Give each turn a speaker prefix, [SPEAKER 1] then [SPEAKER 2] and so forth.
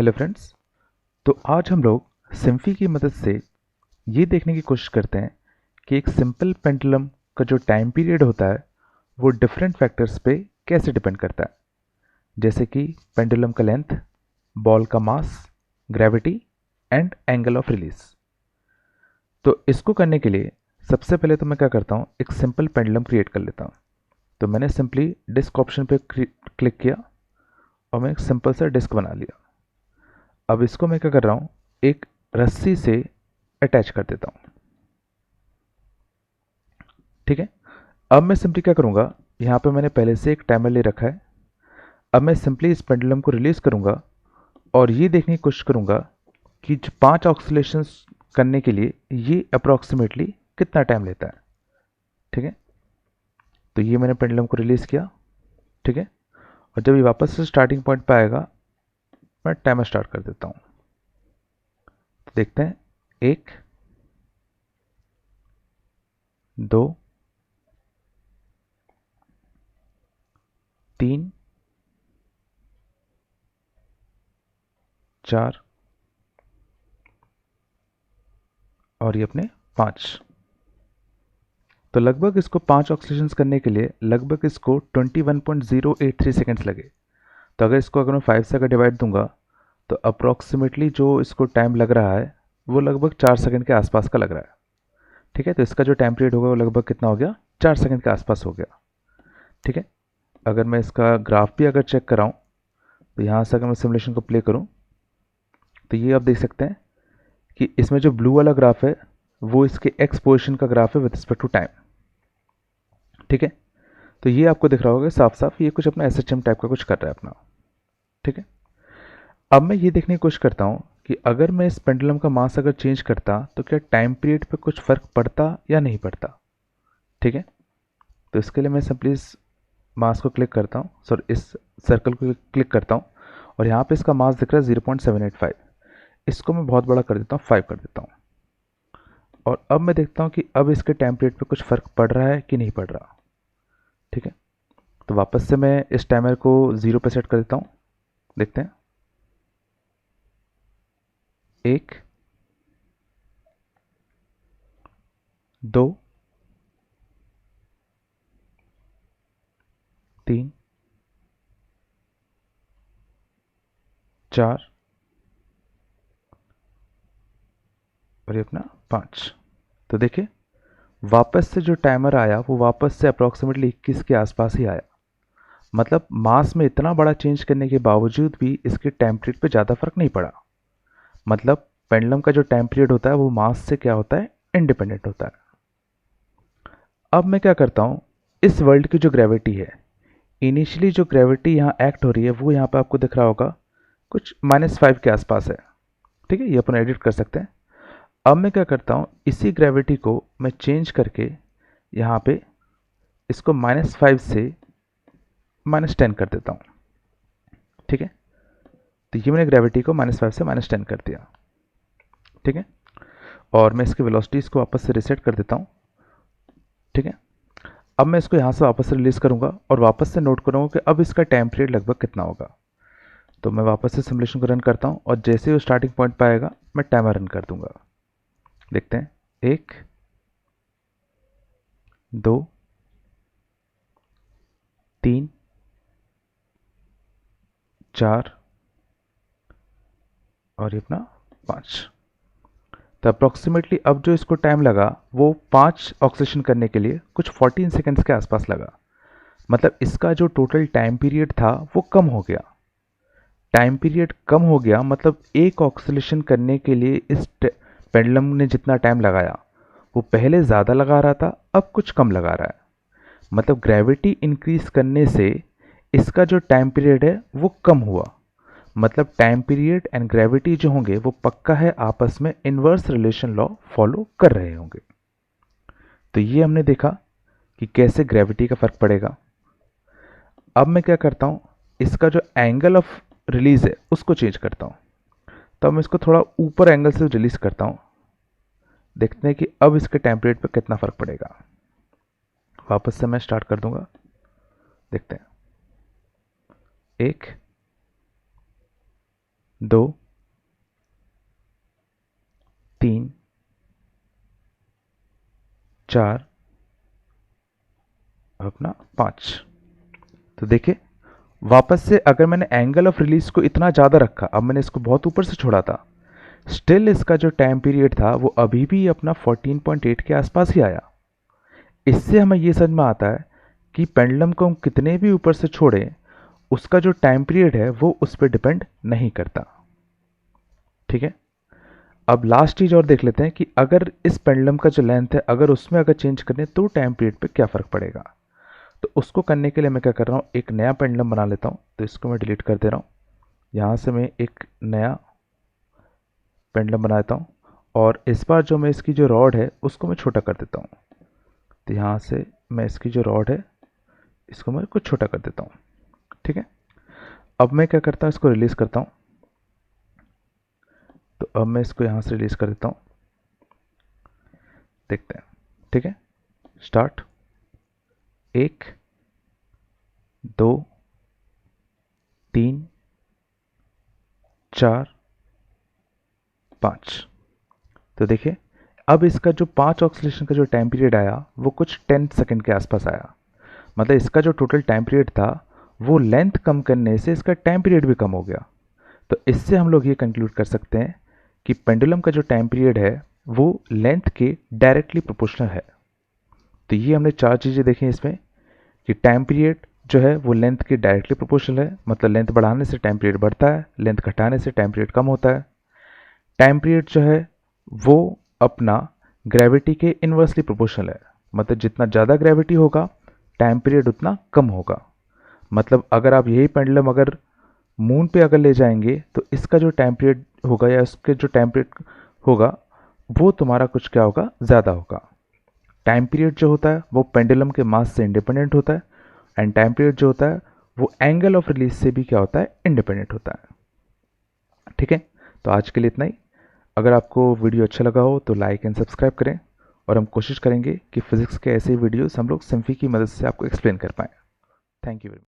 [SPEAKER 1] Hello friends. तो आज हम लोग सिम्फी की मदद से ये देखने की कोशिश करते हैं कि एक सिंपल पेंडुलम का जो टाइम पीरियड होता है वो डिफरेंट फैक्टर्स पे कैसे डिपेंड करता है, जैसे कि पेंडुलम का लेंथ, बॉल का mass, gravity and angle of release. तो इसको करने के लिए सबसे पहले तो मैं क्या करता हूँ, एक सिंपल पेंडुलम क्रिएट कर लेता हूँ। तो मैंने सिंपली डिस्क ऑप्शन पे क्लिक किया और मैं एक सिंपल सा डिस्क बना लिया। अब इसको मैं क्या कर रहा हूँ, एक रस्सी से अटैच कर देता हूँ। ठीक है। अब मैं सिंपली क्या करूँगा, यहाँ पे मैंने पहले से एक टाइमर ले रखा है। अब मैं सिंपली इस पेंडुलम को रिलीज करूँगा और ये देखने की कोशिश करूँगा कि जो 5 ऑक्सीलेशंस करने के लिए ये अप्रॉक्सीमेटली कितना टाइम लेता है। ठीक है। तो ये मैंने पेंडुलम को रिलीज किया। ठीक है। और जब ये वापस से स्टार्टिंग पॉइंट पे आएगा, मैं टाइमर स्टार्ट कर देता हूँ। तो देखते हैं, 1, 2, 3, 4 और ये अपने 5। तो लगभग इसको 5 ऑक्सीलेशंस करने के लिए लगभग इसको 21.083 सेकेंड्स लगे। तो अगर मैं 5 से अगर डिवाइड दूंगा तो अप्रॉक्सीमेटली जो इसको टाइम लग रहा है वो लगभग 4 सेकंड के आसपास का लग रहा है। ठीक है। तो इसका जो टाइम पीरियड होगा वो लगभग कितना हो गया, 4 सेकंड के आसपास हो गया। ठीक है। अगर मैं इसका ग्राफ भी अगर चेक कराऊँ तो यहाँ से अगर मैं सिमुलेशन को प्ले करूँ तो ये आप देख सकते हैं कि इसमें जो ब्लू वाला ग्राफ है वो इसके एक्स पोजिशन का ग्राफ है विद रिस्पेक्ट टू टाइम। ठीक है। तो ये आपको दिख रहा होगा साफ साफ, ये कुछ अपना एसएचएम टाइप का कुछ कर रहा है अपना। ठीक है। अब मैं ये देखने की कोशिश करता हूँ कि अगर मैं इस पेंडुलम का मास अगर चेंज करता तो क्या टाइम पीरियड पे कुछ फ़र्क पड़ता या नहीं पड़ता। ठीक है। तो इसके लिए मैं सिंपली इस मास को क्लिक करता हूँ, सॉरी इस सर्कल को क्लिक करता हूँ और यहाँ पे इसका मास दिख रहा है 0.785। इसको मैं बहुत बड़ा कर देता हूँ, 5 कर देता हूँ। और अब मैं देखता हूँ कि अब इसके टाइम पीरियड पे कुछ फ़र्क पड़ रहा है कि नहीं पड़ रहा। ठीक है। तो वापस से मैं इस टाइमर को 0 पे सेट कर देता हूँ। देखते हैं, 1, 2, 3, 4 और ये अपना 5। तो देखिए वापस से जो टाइमर आया वो वापस से अप्रॉक्सीमेटली 21 के आसपास ही आया। मतलब मास में इतना बड़ा चेंज करने के बावजूद भी इसके टाइम पीरियड पे ज़्यादा फर्क नहीं पड़ा। मतलब पेंडुलम का जो टाइम पीरियड होता है वो मास से क्या होता है, इंडिपेंडेंट होता है। अब मैं क्या करता हूँ, इस वर्ल्ड की जो ग्रेविटी है, इनिशियली जो ग्रेविटी यहाँ एक्ट हो रही है वो यहाँ पे आपको दिख रहा होगा कुछ -5 के आसपास है। ठीक है। ये अपन एडिट कर सकते हैं। अब मैं क्या करता हूँ, इसी ग्रेविटी को मैं चेंज करके यहाँ पे इसको -5 से -10 कर देता हूँ। ठीक है। तो ये मैंने ग्रेविटी को -5 से -10 कर दिया। ठीक है। और मैं इसकी वेलोसिटीज़ को वापस से रिसेट कर देता हूँ। ठीक है। अब मैं इसको यहाँ से वापस से रिलीज़ करूँगा और वापस से नोट करूँगा कि अब इसका टाइम पीरियड लगभग कितना होगा। तो मैं वापस से सिमुलेशन को रन करता हूँ और जैसे ही वो स्टार्टिंग पॉइंट पर आएगा मैं टाइमर रन कर दूंगा। देखते हैं, 1, 2, 3, 4 और ये अपना 5। तो अप्रॉक्सीमेटली अब जो इसको टाइम लगा वो 5 ऑक्सीजन करने के लिए कुछ 14 सेकेंड्स के आसपास लगा। मतलब इसका जो टोटल टाइम पीरियड था वो कम हो गया। टाइम पीरियड कम हो गया मतलब एक ऑक्सीलेशन करने के लिए इस पेंडुलम ने जितना टाइम लगाया वो पहले ज़्यादा लगा रहा था, अब कुछ कम लगा रहा है। मतलब ग्रेविटी इंक्रीज करने से इसका जो टाइम पीरियड है वो कम हुआ। मतलब टाइम पीरियड एंड ग्रेविटी जो होंगे वो पक्का है आपस में इन्वर्स रिलेशन लॉ फॉलो कर रहे होंगे। तो ये हमने देखा कि कैसे ग्रेविटी का फर्क पड़ेगा। अब मैं क्या करता हूँ, इसका जो एंगल ऑफ रिलीज है उसको चेंज करता हूँ। तो मैं इसको थोड़ा ऊपर एंगल से रिलीज करता हूँ। देखते हैं कि अब इसके टाइम पीरियड पर कितना फर्क पड़ेगा। वापस से मैं स्टार्ट कर दूंगा। देखते हैं, 1, 2 3 4 अपना 5। तो देखिए वापस से अगर मैंने एंगल ऑफ रिलीज को इतना ज़्यादा रखा, अब मैंने इसको बहुत ऊपर से छोड़ा था, स्टिल इसका जो टाइम पीरियड था वो अभी भी अपना 14.8 के आसपास ही आया। इससे हमें ये समझ में आता है कि पेंडुलम को हम कितने भी ऊपर से छोड़ें, उसका जो टाइम पीरियड है वो उस पर डिपेंड नहीं करता। ठीक है, अब लास्ट चीज और देख लेते हैं कि अगर इस पेंडुलम का जो लेंथ है अगर उसमें अगर चेंज करें तो टाइम पीरियड पे क्या फ़र्क पड़ेगा। तो उसको करने के लिए मैं क्या कर रहा हूँ, एक नया पेंडुलम बना लेता हूँ। तो इसको मैं डिलीट कर दे रहा हूँ, यहाँ से मैं एक नया पेंडुलम बना देता हूँ और इस बार जो मैं इसकी जो रॉड है उसको मैं छोटा कर देता हूँ। तो यहाँ से मैं इसकी जो रॉड है इसको मैं कुछ छोटा कर देता हूँ। ठीक है, अब मैं क्या करता हूँ, इसको रिलीज़ करता हूँ। तो अब मैं इसको यहाँ से रिलीज़ कर देता हूँ, देखते हैं। ठीक है, स्टार्ट। 1 2 3 4 5। तो देखिए अब इसका जो 5 ऑक्सीलेशन का जो टाइम पीरियड आया वो कुछ 10 सेकंड के आसपास आया। मतलब इसका जो टोटल टाइम पीरियड था वो लेंथ कम करने से इसका टाइम पीरियड भी कम हो गया। तो इससे हम लोग ये कंक्लूड कर सकते हैं कि पेंडुलम का जो टाइम पीरियड है वो लेंथ के डायरेक्टली प्रोपोर्शनल है। तो ये हमने 4 चीज़ें देखी इसमें कि टाइम पीरियड जो है वो लेंथ के डायरेक्टली प्रोपोर्शनल है, मतलब लेंथ बढ़ाने से टाइम पीरियड बढ़ता है, लेंथ घटाने से टाइम पीरियड कम होता है। टाइम पीरियड जो है वो अपना ग्रेविटी के इन्वर्सली प्रोपोर्शनल है, मतलब जितना ज़्यादा ग्रेविटी होगा टाइम पीरियड उतना कम होगा। मतलब अगर आप यही पेंडुलम अगर मून पे अगर ले जाएंगे तो इसका जो टाइम पीरियड होगा या उसके जो टाइम पीरियड होगा वो तुम्हारा कुछ क्या होगा, ज़्यादा होगा। टाइम पीरियड जो होता है वो पेंडुलम के मास से इंडिपेंडेंट होता है एंड टाइम पीरियड जो होता है वो एंगल ऑफ रिलीज से भी क्या होता है, इंडिपेंडेंट होता है। ठीक है, तो आज के लिए इतना ही। अगर आपको वीडियो अच्छा लगा हो तो लाइक एंड सब्सक्राइब करें और हम कोशिश करेंगे कि फिजिक्स के ऐसे वीडियोस हम लोग सिम्फी की मदद से आपको एक्सप्लेन कर पाएँ। Thank you very much.